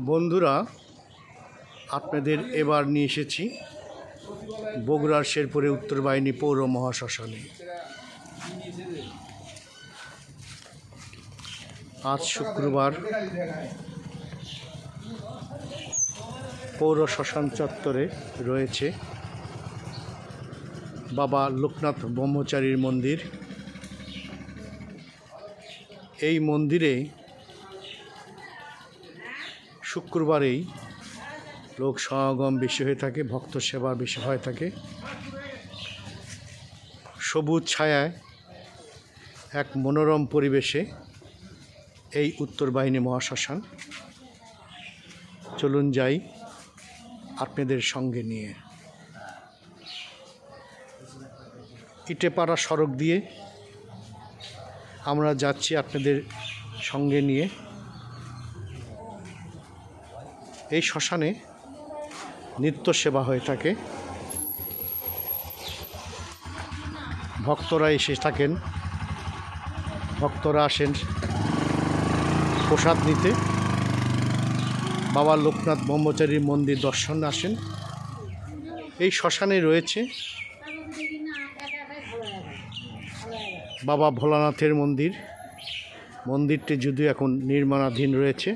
বন্ধুরা, আপনাদের এবার নিয়ে এসেছি বগুড়ার শেরপুরে উত্তর বাহিনী পৌর মহাশ্মশানে। আজ শুক্রবার পৌর শ্মশান চত্বরে রয়েছে বাবা লোকনাথ ব্রহ্মচারীর মন্দির। এই মন্দিরে শুক্রবারেই লোক সমাগম বেশি হয়ে থাকে, ভক্ত সেবা বেশি হয়ে থাকে। সবুজ ছায়ায় এক মনোরম পরিবেশে এই উত্তর বাহিনী মহাশ্মশান। চলুন যাই আপনাদের সঙ্গে নিয়ে। ইটেপাড়া সড়ক দিয়ে আমরা যাচ্ছি আপনাদের সঙ্গে নিয়ে। এই শ্মশানে নিত্য সেবা হয়ে থাকে, ভক্তরা এসে থাকেন, ভক্তরা আসেন প্রসাদ নিতে, বাবা লোকনাথ ব্রহ্মচারীর মন্দির দর্শন আসেন। এই শ্মশানে রয়েছে বাবা ভোলানাথের মন্দির। মন্দিরটি যদিও এখন নির্মাণাধীন রয়েছে।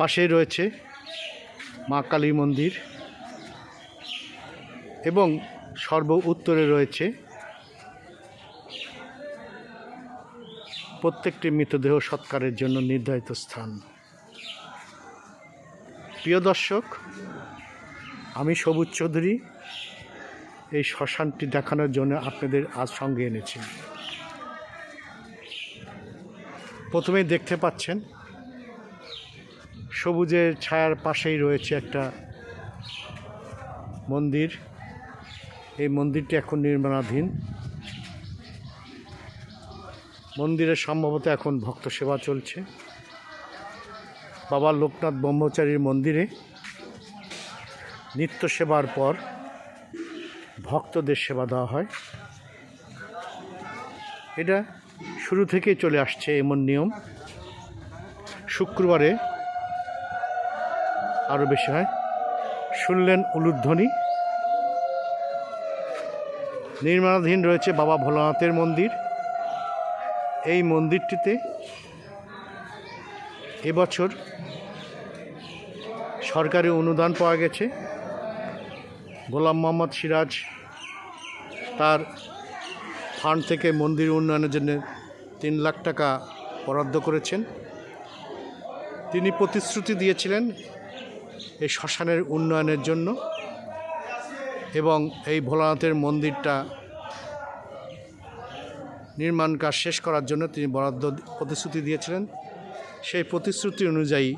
পাশেই রয়েছে মা কালী মন্দির এবং সর্ব উত্তরে রয়েছে প্রত্যেকটি মৃতদেহ সৎকারের জন্য নির্ধারিত স্থান। প্রিয় দর্শক, আমি সবুজ চৌধুরী এই শ্মশানটি দেখানোর জন্য আপনাদের আজ সঙ্গে এনেছি। প্রথমেই দেখতে পাচ্ছেন সবুজের ছায়ার পাশেই রয়েছে একটা মন্দির। এই মন্দিরটি এখন নির্মাণাধীন। মন্দিরে সম্ভবত এখন ভক্ত সেবা চলছে। বাবা লোকনাথ ব্রহ্মচারীর মন্দিরে নিত্য সেবার পর ভক্তদের সেবা দেওয়া হয়। এটা শুরু থেকেই চলে আসছে এমন নিয়ম। শুক্রবারে আরও বেশি হয়। শুনলেন উলুধ্বনি। নির্মাণাধীন রয়েছে বাবা ভোলানাথের মন্দির। এই মন্দিরটিতে এবছর সরকারি অনুদান পাওয়া গেছে। গোলাম মোহাম্মদ সিরাজ তার ফান্ড থেকে মন্দির উন্নয়নের জন্য 3 লাখ টাকা বরাদ্দ করেছেন। তিনি প্রতিশ্রুতি দিয়েছিলেন এই শ্মশানের উন্নয়নের জন্য এবং এই ভোলানাথের মন্দিরটা নির্মাণ কাজ শেষ করার জন্য তিনি প্রতিশ্রুতি দিয়েছিলেন। সেই প্রতিশ্রুতি অনুযায়ী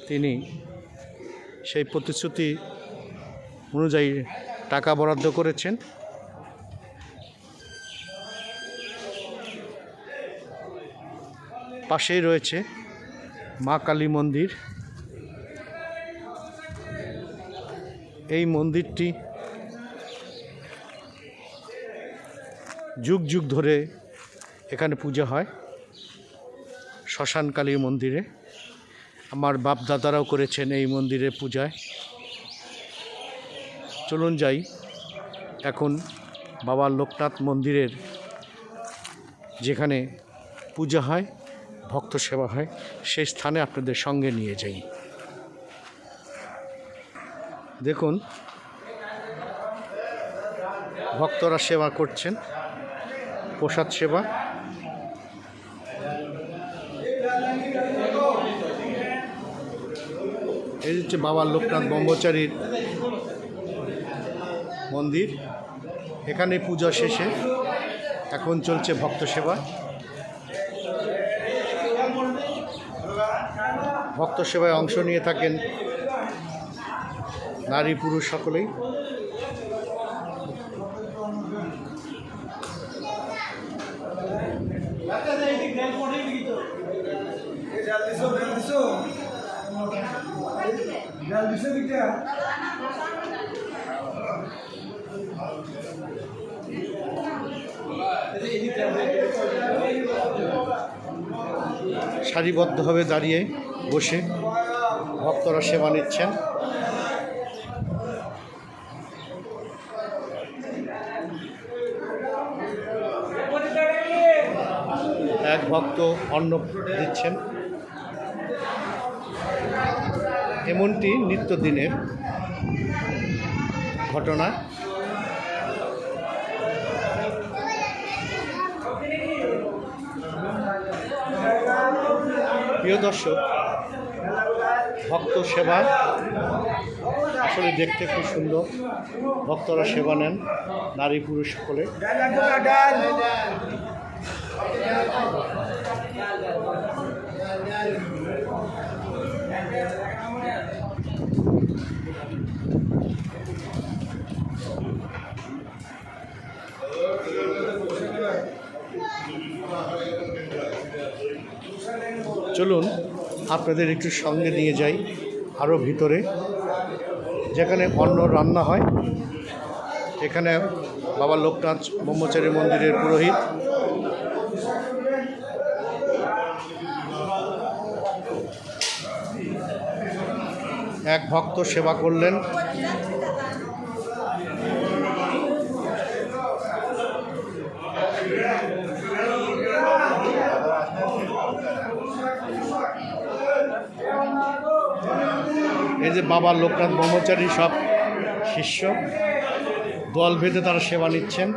তিনি টাকা বরাদ্দ করেছেন। পাশেই রয়েছে মা কালী মন্দির। এই মন্দিরটি যুগ যুগ ধরে এখানে পূজা হয়। শ্মশান কালীর মন্দিরে আমার বাপ দাদারাও করেছেন এই মন্দিরে পূজায়। চলুন যাই এখন বাবা লোকনাথ মন্দিরের যেখানে পূজা হয়, ভক্ত সেবা হয়, সেই স্থানে আপনাদের সঙ্গে নিয়ে যাই। দেখুন ভক্তরা সেবা করছেন, প্রসাদ সেবা। এই হচ্ছে বাবা লোকনাথ ব্রহ্মচারীর মন্দির। এখানে পূজা শেষে এখন চলছে ভক্ত সেবা। ভক্ত সেবায় অংশ নিয়ে থাকেন নারী পুরুষ সকলেই। সারিবদ্ধভাবে দাঁড়িয়ে বসে ভক্তরা সেবা নিচ্ছেন। এক ভক্ত অন্ন দিচ্ছেন। এমনটি নিত্যদিনের ঘটনা। প্রিয় দর্শক, ভক্ত সেবা আসলে দেখতে খুব সুন্দর। ভক্তরা সেবা নেন, নারী পুরুষ সকলে। চলুন আপনাদের একটু সঙ্গে নিয়ে যাই আরও ভিতরে, যেখানে অন্ন রান্না হয়। এখানে বাবা লোকনাথ ব্রহ্মচারী মন্দিরের পুরোহিত এক ভক্ত সেবা করলেন। এই যে বাবা লোকনাথ ব্রহ্মচারী সব শিষ্য দল ভেদে তারা সেবা নিচ্ছেন।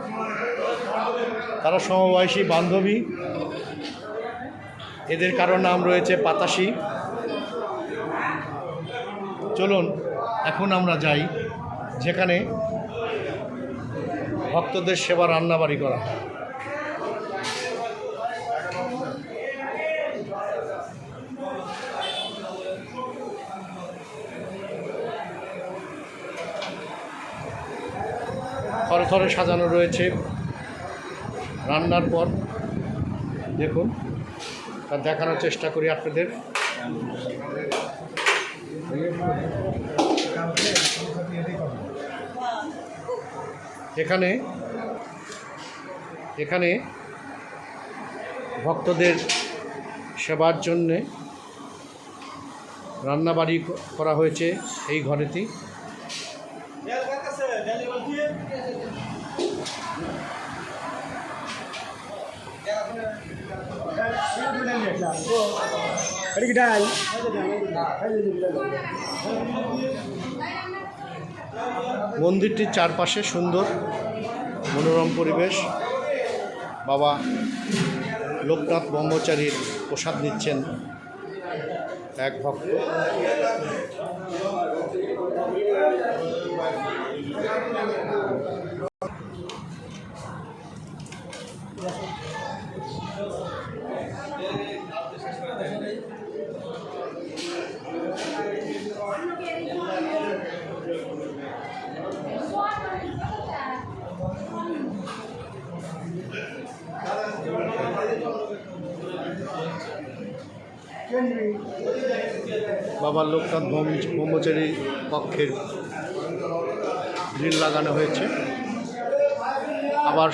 তারা সমবয়সী বান্ধবী। এদের কারো নাম রয়েছে পাতাশী। চলুন এখন আমরা যাই যেখানে ভক্তদের সেবা রান্নাবাড়ি করা হয়। থরে থরে সাজানো রয়েছে। রান্নার পর দেখুন, তা দেখানোর চেষ্টা করি আপনাদের। এখানে ভক্তদের সেবার জন্যে রান্নাবাড়ি করা হয়েছে এই ঘরেতেই। মন্দিরটির চারপাশে সুন্দর মনোরম পরিবেশ। বাবা লোকনাথ ব্রহ্মচারীর প্রসাদ নিচ্ছেন এক ভক্ত। বাবা লোকনাথ ব্রহ্মচারী কক্ষের গ্রিল লাগানো হয়েছে। আবার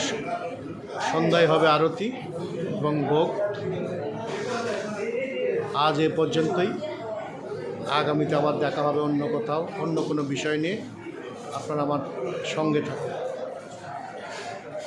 সন্ধ্যায় হবে আরতি এবং ভোগ। আজ এ পর্যন্তই। আগামীতে আবার দেখা হবে অন্য কোথাও, অন্য কোনো বিষয় নিয়ে। আপনারা আমার সঙ্গে থাকুন।